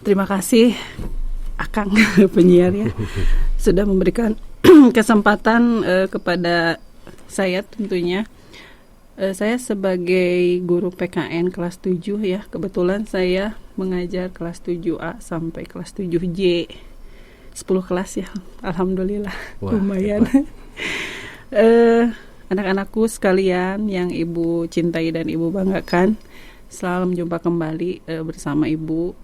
Terima kasih Akang penyiar ya sudah memberikan kesempatan kepada saya tentunya. Saya sebagai guru PKN kelas 7 ya, kebetulan saya mengajar kelas 7A sampai kelas 7J. 10 kelas ya, alhamdulillah. Wah, lumayan. Anak-anakku sekalian yang Ibu cintai dan Ibu banggakan, selalu menjumpa kembali bersama Ibu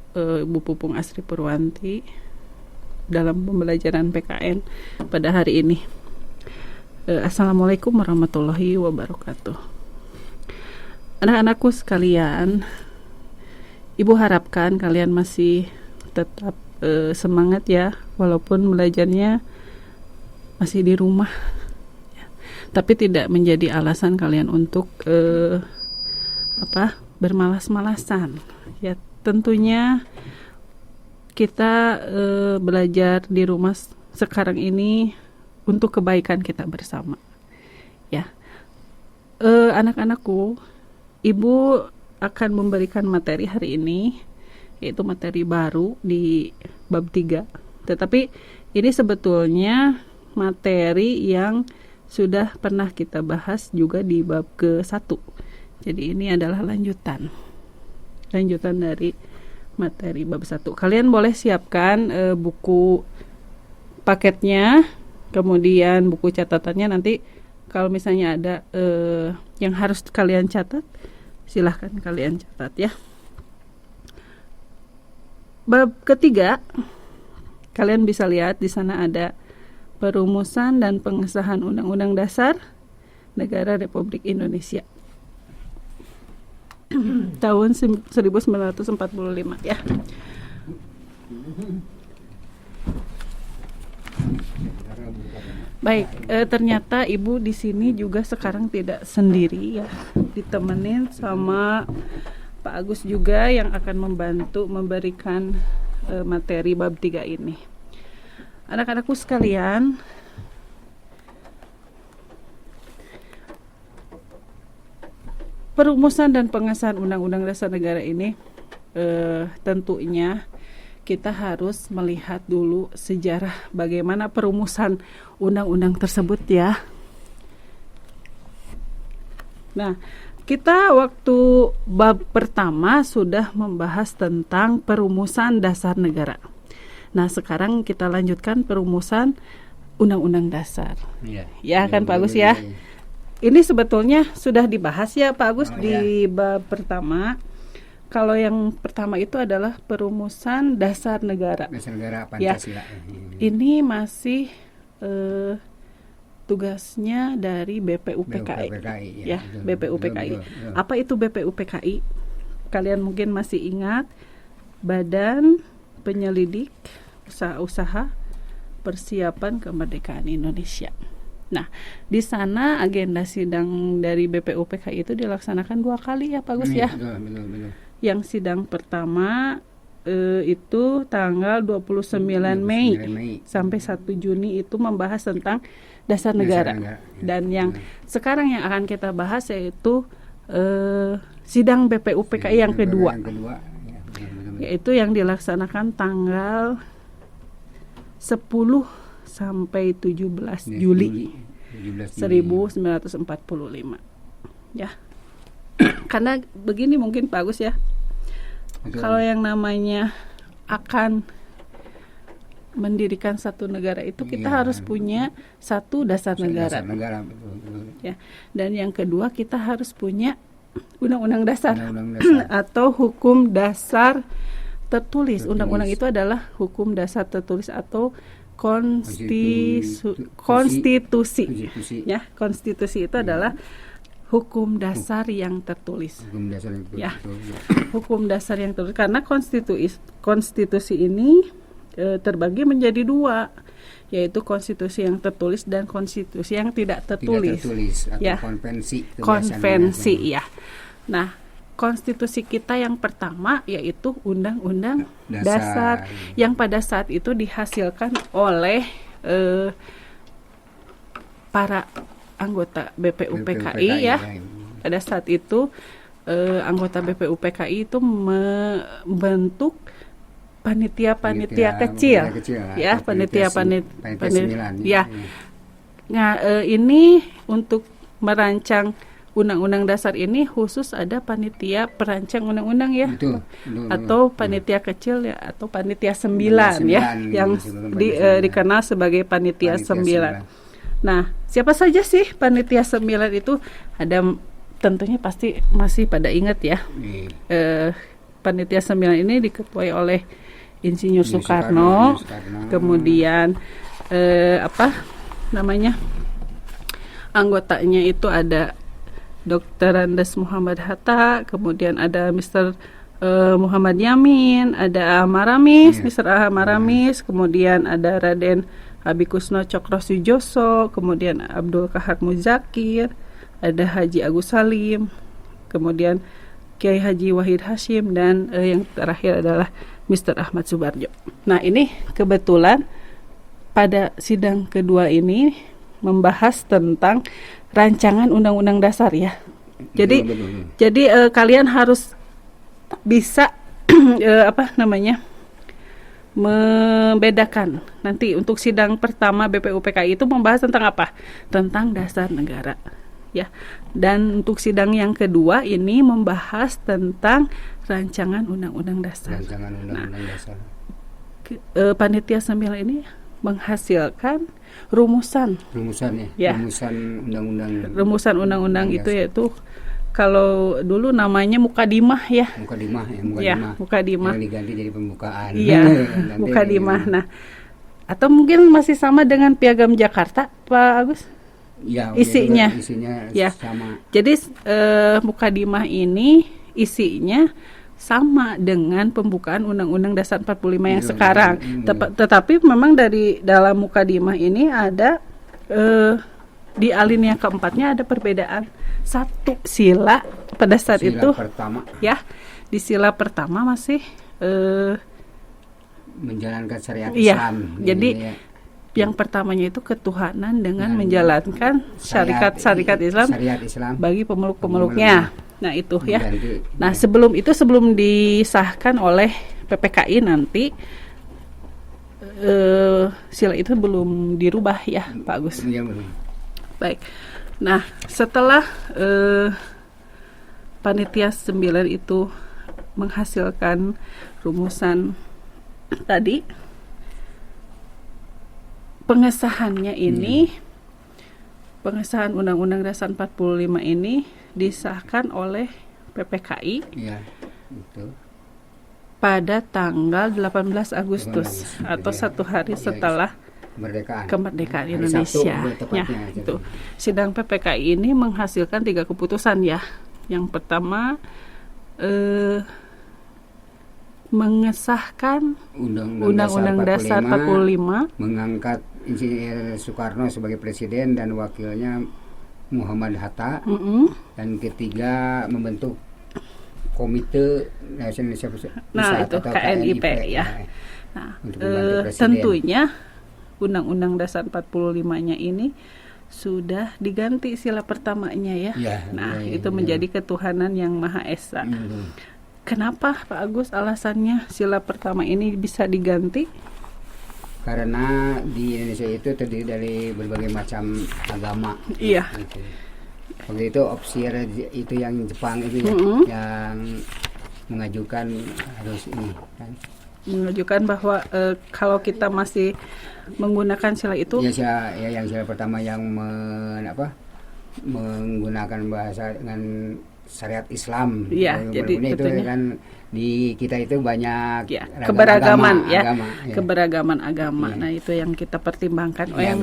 Pupung Asri Purwanti dalam pembelajaran PKN pada hari ini. Assalamualaikum warahmatullahi wabarakatuh. Anak-anakku sekalian, Ibu harapkan kalian masih tetap semangat ya, walaupun belajarnya masih di rumah ya. Tapi tidak menjadi alasan kalian untuk bermalas-malasan ya. Tentunya kita belajar di rumah sekarang ini untuk kebaikan kita bersama ya. Anak-anakku, Ibu akan memberikan materi hari ini, yaitu materi baru di bab 3. Tetapi ini sebetulnya materi yang sudah pernah kita bahas juga di bab ke-1. Jadi ini adalah lanjutan dari materi bab 1. Kalian boleh siapkan buku paketnya, kemudian buku catatannya. Nanti kalau misalnya ada yang harus kalian catat, silahkan kalian catat ya. Bab ketiga, kalian bisa lihat di sana ada perumusan dan pengesahan Undang-Undang Dasar Negara Republik Indonesia tahun 1945 ya. Baik, ternyata Ibu di sini juga sekarang tidak sendiri ya, ditemenin sama Pak Agus juga yang akan membantu memberikan materi bab 3 ini. Anak-anakku sekalian, perumusan dan pengesahan Undang-Undang Dasar Negara ini tentunya kita harus melihat dulu sejarah bagaimana perumusan undang-undang tersebut ya. Nah, kita waktu bab pertama sudah membahas tentang perumusan dasar negara. Nah, sekarang kita lanjutkan perumusan Undang-Undang Dasar. Ya kan Pak Agus ya? Ini sebetulnya sudah dibahas ya Pak Agus di bab pertama. Kalau yang pertama itu adalah perumusan dasar negara. Dasar negara Pancasila. Ya. Ini masih tugasnya dari BPUPKI. Ya, BPUPKI. Apa itu BPUPKI? Kalian mungkin masih ingat, Badan Penyelidik Usaha-usaha Persiapan Kemerdekaan Indonesia. Nah, di sana agenda sidang dari BPUPKI itu dilaksanakan 2 kali ya Pak Gus ya. Betul. Yang sidang pertama itu tanggal 29 Mei sampai 1 Juni itu membahas tentang dasar negara. Dan yang sekarang yang akan kita bahas yaitu sidang BPUPKI yang kedua. Yaitu yang dilaksanakan tanggal 10 sampai 17 Juli 1945 ya. Karena begini mungkin Pak Agus ya, kalau yang namanya akan mendirikan satu negara itu kita harus punya satu dasar negara. Betul. Ya. Dan yang kedua kita harus punya undang-undang dasar. Atau hukum dasar tertulis. Undang-undang itu adalah hukum dasar tertulis atau konstitusi. Ya, konstitusi itu adalah hukum dasar yang tertulis. Hukum dasar yang tertulis. Karena konstitusi ini terbagi menjadi 2, yaitu konstitusi yang tertulis dan konstitusi yang tidak tertulis. Atau konvensi ya. Nah, konstitusi kita yang pertama yaitu Undang-Undang Dasar yang pada saat itu dihasilkan oleh para anggota BPUPKI ya. Pada saat itu anggota BPUPKI itu membentuk panitia kecil, ya, panitia 9, ya. Nah, ini untuk merancang Undang-Undang Dasar ini khusus ada panitia perancang undang-undang ya, atau panitia kecil ya, atau panitia 9 ya, yang dikenal sebagai panitia 9. Nah, siapa saja sih panitia 9 itu? Ada, tentunya pasti masih pada ingat ya. Panitia 9 ini diketuai oleh Insinyur Soekarno. Kemudian anggotanya itu ada Dr. Andes Muhammad Hatta, kemudian ada Mr. Muhammad Yamin, ada Maramis, Mr. Maramis, kemudian ada Raden Abikusno Cokro Sujoso, kemudian Abdul Kahar Muzakir, ada Haji Agus Salim, kemudian Kiai Haji Wahid Hashim, dan yang terakhir adalah Mr. Ahmad Subarjo. Nah, ini kebetulan pada sidang kedua ini membahas tentang rancangan Undang-Undang Dasar ya. Jadi kalian harus bisa membedakan. Nanti untuk sidang pertama BPUPKI itu membahas tentang apa? Tentang dasar negara. Ya. Dan untuk sidang yang kedua ini membahas tentang rancangan Undang-Undang Dasar. Dasar. Panitia 9 ini menghasilkan rumusan ya. Rumusan undang-undang itu yaitu kalau dulu namanya mukadimah ya. Mukadimah. Yang diganti jadi pembukaan. Iya, mukadimah. Nah, atau mungkin masih sama dengan Piagam Jakarta, Pak Agus? Ya, isinya ya sama. Jadi mukadimah ini isinya sama dengan pembukaan Undang-Undang Dasar 45 yang sekarang. Tetapi memang dari dalam mukadimah ini ada di alinea keempatnya ada perbedaan satu sila pada saat sila itu. Pertama. Ya, di sila pertama masih menjalankan syariat Islam. Jadi yang pertamanya itu ketuhanan dengan menjalankan syariat Islam bagi pemeluk-pemeluknya. Nah, itu ya. Nah, sebelum disahkan oleh PPKI nanti sila itu belum dirubah ya, Pak Agus. Iya, belum. Baik. Nah, setelah panitia 9 itu menghasilkan rumusan tadi, pengesahannya ini, pengesahan Undang-Undang Dasar 45 ini disahkan oleh PPKI pada tanggal 18 Agustus atau 1 hari setelah kemerdekaan Indonesia. Ya, itu. Sidang PPKI ini menghasilkan 3 keputusan ya. Yang pertama mengesahkan Undang-Undang Dasar 45, mengangkat Insinyur Soekarno sebagai presiden dan wakilnya Muhammad Hatta. Dan ketiga membentuk Komite Nasional itu KNIP ya. Nah, tentunya Undang-Undang Dasar 45-nya ini sudah diganti sila pertamanya ya. Itu menjadi ketuhanan yang Maha Esa. Kenapa Pak Agus alasannya sila pertama ini bisa diganti? Karena di Indonesia itu terdiri dari berbagai macam agama. Iya. Gitu. Waktu itu opsir itu yang Jepang itu yang mengajukan harus ini kan. Menunjukkan bahwa kalau kita masih menggunakan sila itu yang sila pertama yang menggunakan bahasa dengan syariat Islam. Iya, jadi itu kan di kita itu banyak keberagaman keberagaman agama. Iya. Nah, itu yang kita pertimbangkan, yang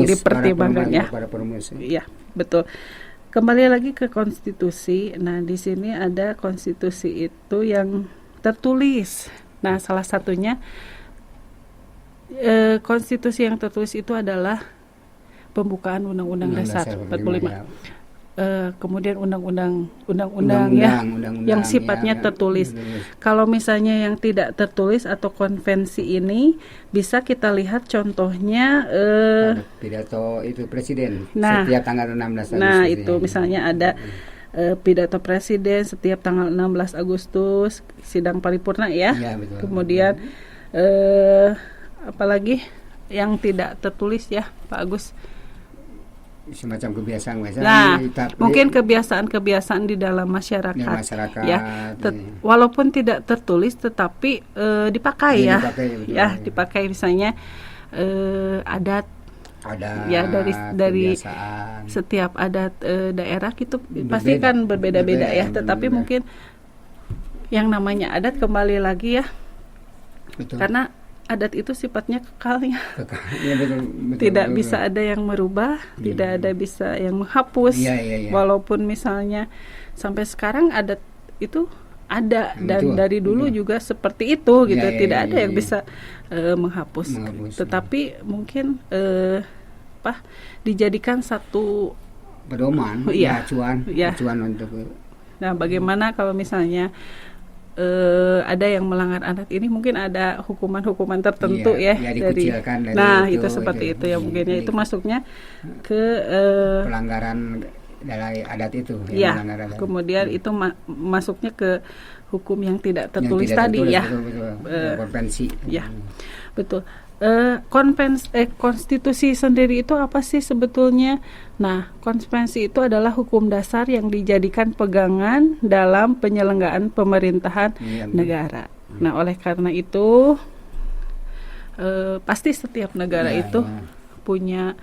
dipertimbangkan ya. Para perumus. Iya, betul. Kembali lagi ke konstitusi. Nah, di sini ada konstitusi itu yang tertulis. Nah, salah satunya konstitusi yang tertulis itu adalah pembukaan Undang-Undang Dasar 45. Kemudian undang-undang yang sifatnya tertulis. Kalau misalnya yang tidak tertulis atau konvensi ini bisa kita lihat contohnya pidato itu presiden setiap tanggal 16 Agustus. Nah, itu misalnya ada pidato presiden setiap tanggal 16 Agustus, sidang paripurna ya. Ya, betul. Kemudian apalagi yang tidak tertulis ya Pak Agus. Semacam kebiasaan. Nah, mungkin kebiasaan-kebiasaan di dalam masyarakat ya. Walaupun tidak tertulis tetapi dipakai ya. Dipakai misalnya adat ya dari setiap adat daerah gitu pasti kan berbeda-beda ya. Tetapi mungkin yang namanya adat kembali lagi ya. Betul. Karena adat itu sifatnya kekalnya. Ya, betul, tidak bisa ada yang merubah, tidak ada bisa yang menghapus. Walaupun misalnya sampai sekarang adat itu ada dan dari dulu juga seperti itu gitu. Tidak ada yang bisa menghapus. Tetapi mungkin dijadikan satu pedoman, acuan untuk. Nah, bagaimana kalau misalnya ada yang melanggar adat ini, mungkin ada hukuman-hukuman tertentu dari itu seperti itu ya mungkin ya, itu masuknya ke pelanggaran dari adat itu kemudian itu masuknya ke hukum yang tidak tertulis tadi ya. Konvensi ya betul. Konstitusi sendiri itu apa sih sebetulnya? Nah, konvensi itu adalah hukum dasar yang dijadikan pegangan dalam penyelenggaraan pemerintahan negara. Nah, oleh karena itu pasti setiap negara itu punya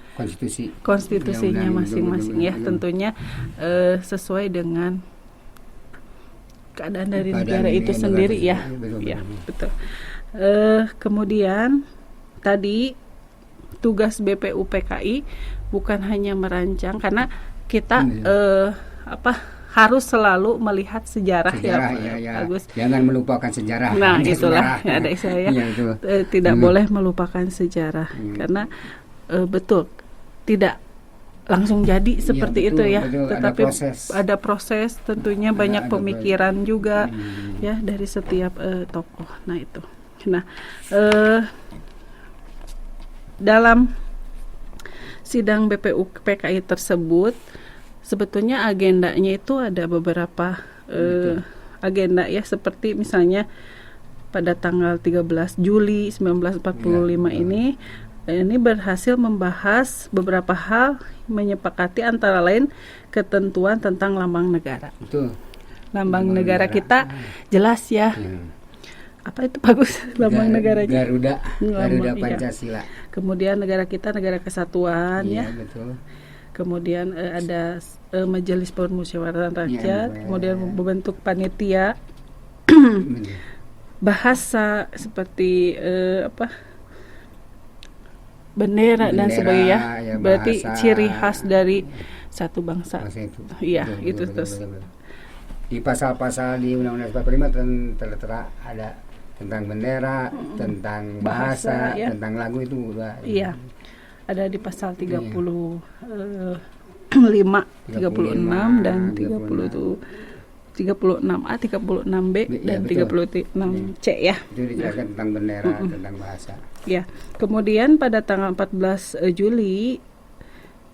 konstitusinya masing-masing ya, tentunya sesuai dengan keadaan dari negara itu sendiri ya. Betul. Kemudian tadi tugas BPUPKI bukan hanya merancang, karena kita harus selalu melihat sejarah ya Agus. Jangan melupakan sejarah. Nah, itulah ada saya tidak boleh melupakan sejarah karena betul tidak langsung jadi seperti itu ya. Tetapi ada proses tentunya banyak pemikiran juga ya dari setiap tokoh. Nah, itu. Nah, dalam sidang BPUPKI tersebut sebetulnya agendanya itu ada beberapa agenda ya, seperti misalnya pada tanggal 13 Juli 1945 ini berhasil membahas beberapa hal, menyepakati antara lain ketentuan tentang lambang negara. Betul. Lambang negara kita jelas ya. Apa itu bagus lambang negaranya? Garuda Pancasila. Kemudian negara kita negara kesatuan ya. Betul. Kemudian ada Majelis Permusyawaratan Rakyat, kemudian membentuk panitia. Bahasa seperti bendera dan sebagainya. Berarti ciri khas dari satu bangsa. Iya, itu terus. Di pasal-pasal di Undang-Undang 45 tertera ada tentang bendera, tentang bahasa, tentang lagu itu udah. Iya. Ada di pasal 35, 36 dan 36A, 36B dan 36C ya. Itu dijelaskan tentang bendera, tentang bahasa. Ya. Kemudian pada tanggal 14 Juli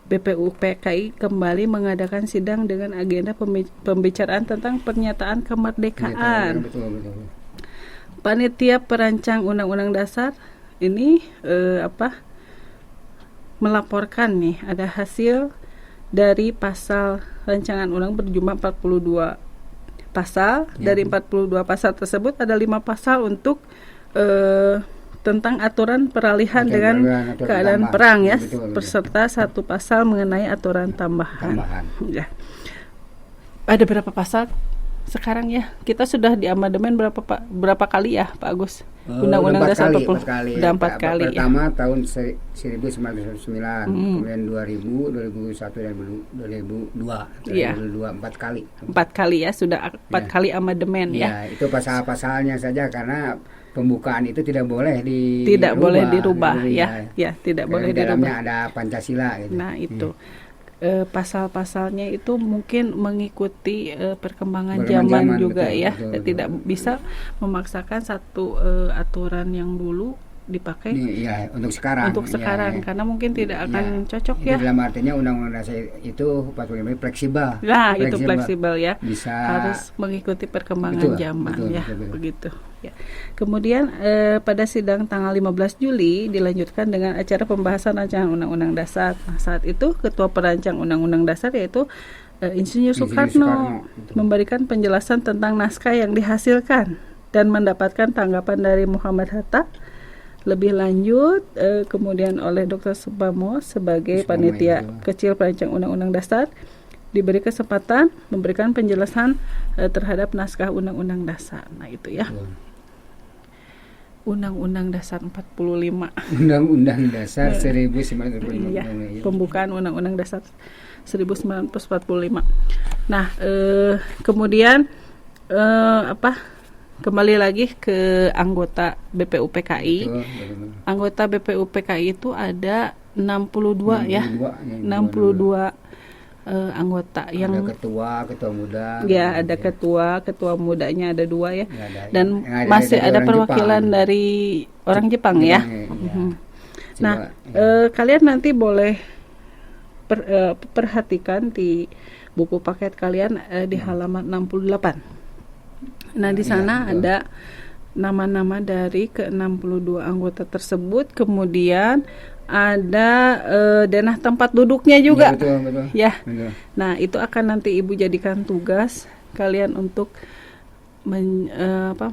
BPUPKI kembali mengadakan sidang dengan agenda pembicaraan tentang pernyataan kemerdekaan. Betul. Panitia perancang Undang-Undang Dasar ini melaporkan nih ada hasil dari pasal rancangan undang berjumlah 42 pasal. Dari 42 pasal tersebut ada 5 pasal untuk tentang aturan peralihan dengan keadaan perang ya, beserta 1 pasal mengenai aturan tambahan. Ya. Ada berapa pasal sekarang ya? Kita sudah di amandemen berapa kali ya Pak Agus? Undang-Undang Dasar 40. Udah 4 kali. Pertama tahun 1999, kemudian 2000, 2001 dan 2002. Iya. 4 kali. 4 kali ya, sudah 4 kali amandemen ya. Itu pasal-pasalnya saja, karena pembukaan itu tidak boleh dirubah ya. Ya, tidak boleh dirubah. Dalamnya dirubah. ada Pancasila gitu. Nah, itu. Pasal-pasalnya itu mungkin mengikuti perkembangan zaman juga betul, ya. Betul. Tidak bisa memaksakan satu aturan yang dulu dipakai Ya, untuk sekarang. untuk sekarang, ya. karena mungkin tidak akan cocok Itu ya. dalam artinya undang-undang dasar itu 45 ini fleksibel. Nah, itu fleksibel ya. Bisa Harus mengikuti perkembangan zaman betul, ya, betul. begitu. Ya. Kemudian pada sidang tanggal 15 Juli dilanjutkan dengan acara pembahasan rancangan Undang-Undang Dasar. Nah, saat itu Ketua Perancang Undang-Undang Dasar yaitu Insinyur Soekarno memberikan penjelasan tentang naskah yang dihasilkan dan mendapatkan tanggapan dari Muhammad Hatta. Lebih lanjut, kemudian oleh Dr. Sumpamo sebagai panitia kecil perancang Undang-Undang Dasar diberi kesempatan memberikan penjelasan terhadap naskah Undang-Undang Dasar. Nah, itu ya. Undang-Undang Dasar 45. Undang-Undang Dasar 1945. Iya, pembukaan Undang-Undang Dasar 1945. Nah, kemudian kembali lagi ke anggota BPUPKI. Anggota BPUPKI itu ada 62 ya. 62 anggota ada yang ketua muda. Ya, ada ketua mudanya ada 2 ya. Dan ada masih ada orang perwakilan Jepang. dari orang Jepang ya. Nah, kalian nanti boleh perhatikan di buku paket kalian di halaman 68. Nah, di sana ada nama-nama dari ke-62 anggota tersebut, kemudian ada denah tempat duduknya juga. Ya, betul. Ya. Betul. Nah, itu akan nanti Ibu jadikan tugas kalian untuk membuat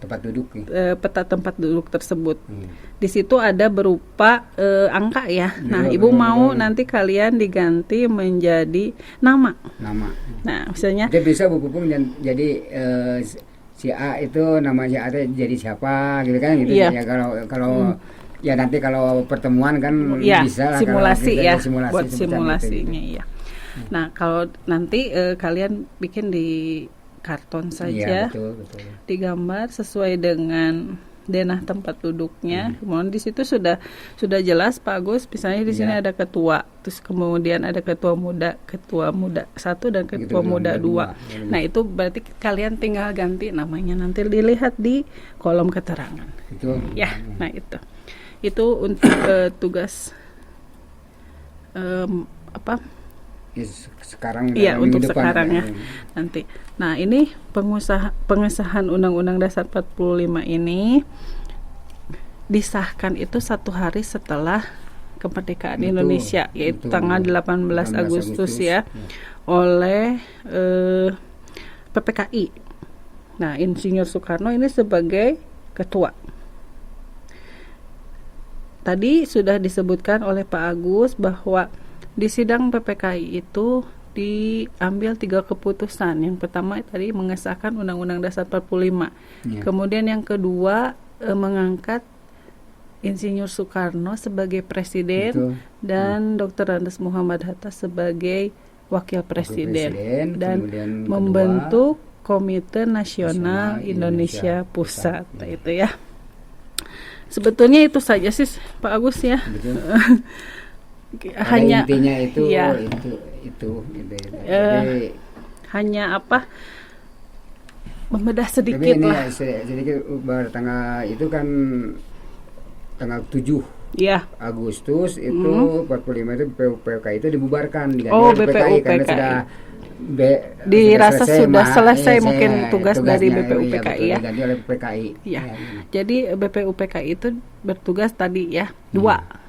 tempat duduk peta tempat duduk tersebut. Di situ ada berupa angka ya. Nah, Ibu mau nanti kalian diganti menjadi nama. Nah, misalnya itu bisa Bu Pupung jadi si A itu nama si A jadi siapa gitu kan gitu. Iya. Ya kalau ya nanti kalau pertemuan kan bisa lah simulasi ya, buat simulasinya ya. Nah, kalau nanti kalian bikin di karton saja, betul. digambar sesuai dengan denah tempat duduknya. Kemudian di situ sudah jelas Pak Agus, misalnya di sini ada ketua, terus kemudian ada ketua muda 1 dan ketua muda 2. Nah, itu berarti kalian tinggal ganti namanya, nanti dilihat di kolom keterangan. Itu. Ya, nah itu untuk tugas sekarang untuk depan, sekarang ya nanti. Nah, ini pengesahan Undang-Undang Dasar 45 ini disahkan itu 1 hari setelah kemerdekaan Indonesia, yaitu tanggal 18 Agustus ya, oleh PPKI. Nah, Insinyur Soekarno ini sebagai ketua. Tadi sudah disebutkan oleh Pak Agus bahwa di sidang PPKI itu diambil 3 keputusan. Yang pertama tadi mengesahkan Undang-Undang Dasar 45. Kemudian yang kedua mengangkat Insinyur Soekarno sebagai presiden dan Dr. Andes Muhammad Hatta sebagai wakil presiden dan membentuk Komite Nasional Indonesia Pusat. Nah, itu ya. Sebetulnya itu saja sih Pak Agus ya. Hanya intinya itu jadi, hanya membedah sedikit lah. Sedikit tanggal itu kan tanggal 7 Agustus itu 45 itu BPUPKI itu dibubarkan diganti BPUPKI karena sudah dirasa sudah selesai mungkin tugas dari BPUPKI ya. Diganti oleh PPKI. Ya. Jadi BPUPKI itu bertugas tadi ya 2.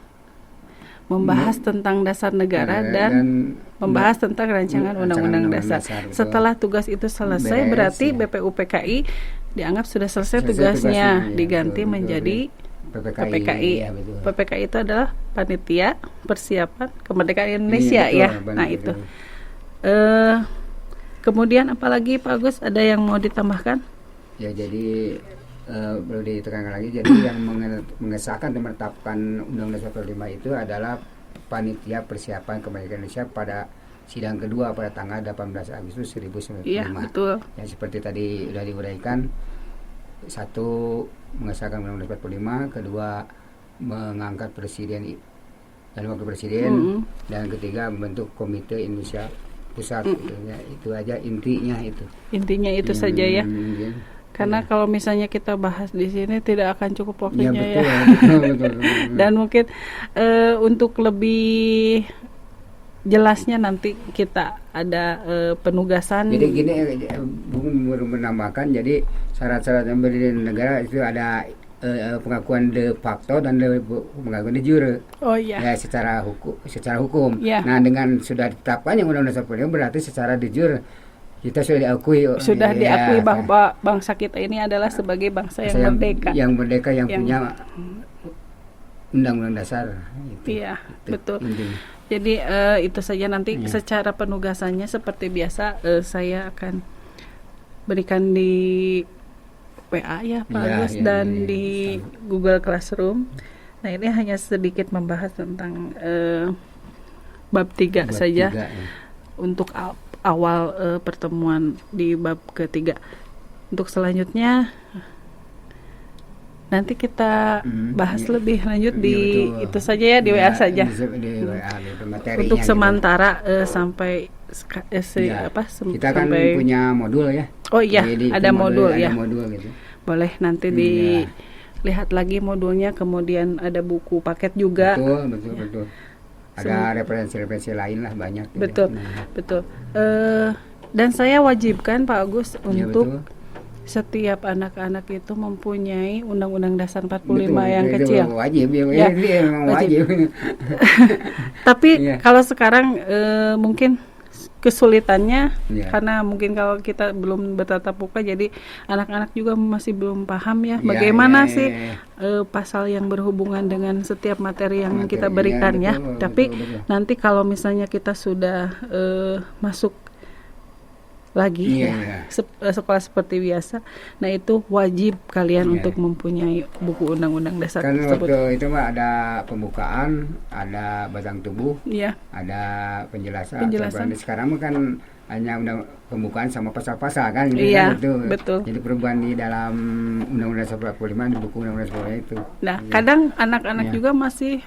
Membahas tentang dasar negara dan membahas tentang rancangan Undang-Undang Dasar. Setelah tugas itu selesai, berarti BPUPKI dianggap sudah selesai tugasnya, diganti menjadi PPKI. PPKI itu adalah Panitia Persiapan Kemerdekaan Indonesia ya. Nah, itu. Kemudian apalagi Pak Agus, ada yang mau ditambahkan? Ya, jadi perlu ditekankan lagi, jadi yang mengesahkan dan menetapkan Undang-Undang 45 itu adalah Panitia Persiapan Kemerdekaan Indonesia pada sidang kedua pada tanggal 18 Agustus 1945. Iya, betul. Yang seperti tadi sudah diuraikan, 1 mengesahkan Undang-Undang 45, kedua mengangkat presiden dan wakil presiden, dan ketiga membentuk Komite Indonesia Pusat. Itu aja intinya itu. Intinya itu saja ya. Karena kalau misalnya kita bahas di sini tidak akan cukup waktunya ya. Betul. Dan mungkin untuk lebih jelasnya nanti kita ada penugasan. Jadi gini, Bung menambahkan, jadi syarat-syarat yang berdiri negara itu ada pengakuan de facto dan pengakuan de jure. Oh iya. Ya, secara hukum. Ya. Nah, dengan sudah ditetapkan yang Undang-Undang 45 berarti secara de jure kita sudah diakui bahwa bangsa kita ini adalah sebagai bangsa yang merdeka. Yang merdeka, yang punya Undang-Undang Dasar. Iya, betul. Intinya. Jadi itu saja, nanti secara penugasannya seperti biasa saya akan berikan di WA ya Pak Agus dan di Google Classroom. Nah, ini hanya sedikit membahas tentang bab 3 saja. Untuk awal pertemuan di bab ketiga. Untuk selanjutnya nanti kita bahas lebih lanjut di betul. Itu saja ya, di WA saja. Di WA, untuk sementara sampai kita kan punya modul ya. Oh iya, ada modul ya. Modul gitu. Boleh nanti dilihat lagi modulnya, kemudian ada buku paket juga. Betul. Ada referensi-referensi lain lah, banyak. Betul. Dan saya wajibkan Pak Agus untuk setiap anak-anak itu mempunyai Undang-Undang Dasar 45 yang kecil. Wajib. Tapi kalau sekarang mungkin kesulitannya karena mungkin kalau kita belum bertatap muka, jadi anak-anak juga masih belum paham ya bagaimana sih pasal yang berhubungan dengan setiap materi yang kita berikan ya. Tapi nanti kalau misalnya kita sudah masuk lagi sekolah seperti biasa, nah itu wajib kalian untuk mempunyai buku Undang-Undang Dasar tersebut. Waktu itu mah ada pembukaan, ada batang tubuh, ada penjelasan. Sekarang kan hanya pembukaan sama pasal-pasal kan, betul. Jadi perubahan di dalam Undang-Undang 45 di buku Undang-Undang 45 itu. Nah, kadang anak-anak juga masih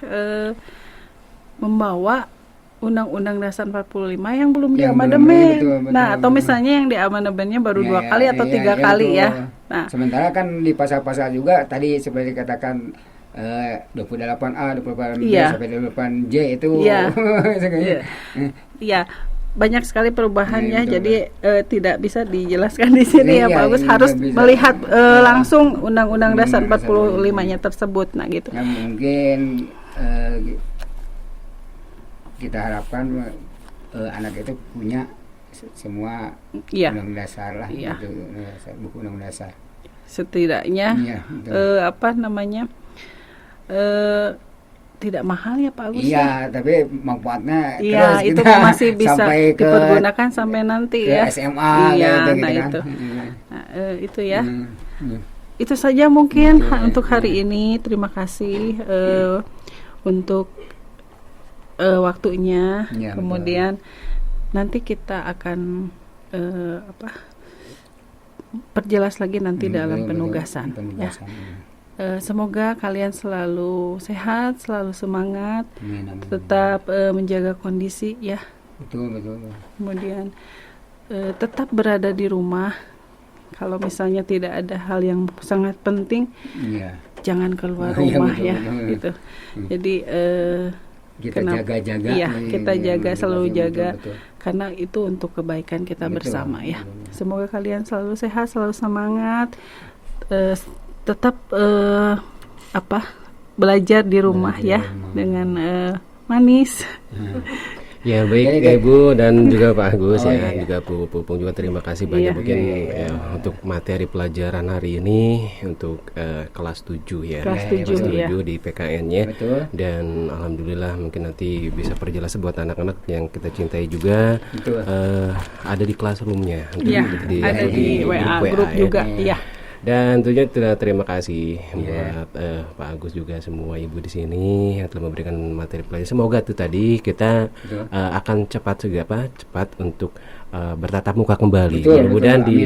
membawa Undang-Undang Dasar 45 yang belum diamandemen. Nah, atau misalnya yang diamandemennya baru 2 kali atau 3 kali ya. Nah, sementara kan di pasal-pasal juga tadi seperti dikatakan 28A, 28B sampai 28J itu. Iya. Banyak sekali perubahannya, jadi tidak bisa dijelaskan di sini ya Pak Agus, harus melihat langsung Undang-Undang Dasar 45-nya tersebut. Nah, gitu. Yang mungkin kita harapkan anak itu punya semua Undang-Undang Dasar lah, gitu, buku Undang-Undang Dasar. Setidaknya tidak mahal ya Pak Agus. Iya, tapi manfaatnya terus itu masih bisa dipergunakan sampai nanti ya. SMA itu. Nah, itu ya. Itu saja mungkin untuk hari ini. Terima kasih untuk waktunya. Kemudian nanti kita akan perjelas lagi nanti dalam penugasan. Ya. Semoga kalian selalu sehat, selalu semangat, tetap menjaga kondisi ya. Betul. Kemudian tetap berada di rumah. Kalau misalnya tidak ada hal yang sangat penting, jangan keluar rumah gitu. Jadi kita jaga-jaga. Iya, kita selalu jaga. Karena itu untuk kebaikan kita bersama ya. Semoga kalian selalu sehat, selalu semangat. Tetap belajar di rumah dengan manis. Ya baik Ibu dan juga Pak Agus juga Bu Pupung juga terima kasih banyak untuk materi pelajaran hari ini untuk kelas 7 ya. Kelas 7 di PKN-nya. Dan alhamdulillah mungkin nanti bisa perjelas buat anak-anak yang kita cintai juga. Ada di classroom-nya. Ada di WA grup juga ya. Dan tentunya terima kasih buat Pak Agus juga semua ibu di sini yang telah memberikan materi pelajaran. Semoga itu tadi kita akan cepat untuk bertatap muka kembali. Mudah-mudahan di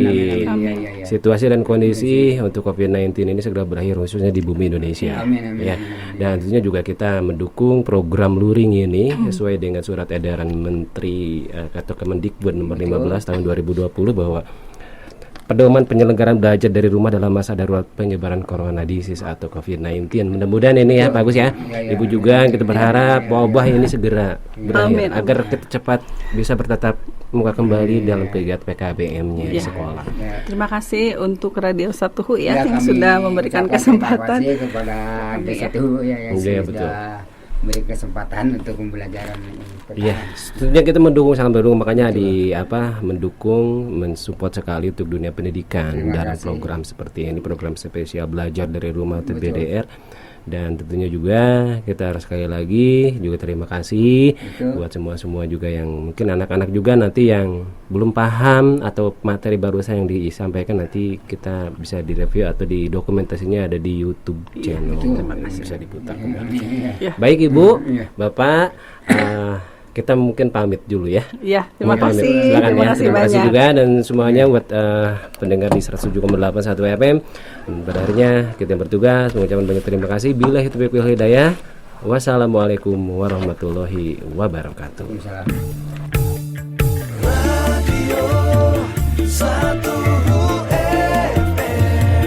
situasi dan kondisi untuk COVID-19 ini segera berakhir khususnya di bumi Indonesia. Ya. Dan tentunya juga kita mendukung program luring ini sesuai dengan surat edaran Menteri atau Kemendikbud nomor 15 tahun 2020 bahwa pedoman penyelenggaraan belajar dari rumah dalam masa darurat penyebaran corona disease atau COVID-19. Mudah-mudahan ini ya Pak Agus ya. Ibu juga kita berharap wabah ini segera berakhir agar kita cepat bisa bertatap muka kembali dalam kegiatan PKBM-nya di sekolah. Terima kasih untuk Radio Satuhu ya, yang kami sudah memberikan ucapkan kesempatan. terima kasih kepada Radio Satuhu ya, yang Iya, sudah betul. memberi kesempatan untuk pembelajaran Iya, tentunya kita mendukung, sangat mendukung, makanya mendukung, mensupport sekali untuk dunia pendidikan dalam program seperti ini, program spesial belajar dari rumah TBDR. Dan tentunya juga kita harus sekali lagi juga terima kasih buat semua juga yang mungkin anak-anak juga nanti yang belum paham atau materi barusan yang disampaikan nanti kita bisa direview atau di dokumentasinya ada di YouTube channel, bisa diputar kembali. Baik Ibu, Bapak, kita mungkin pamit dulu ya. Iya, terima Mau pamit. kasih. Silakan Terima ya. kasih Terima kasih banyak. juga dan semuanya buat pendengar di 107,8 1 FM. Pada akhirnya kita yang bertugas mengucapkan banyak terima kasih. Billahi taufiq wal hidayah. Wassalamualaikum warahmatullahi wabarakatuh. Radio 1 FM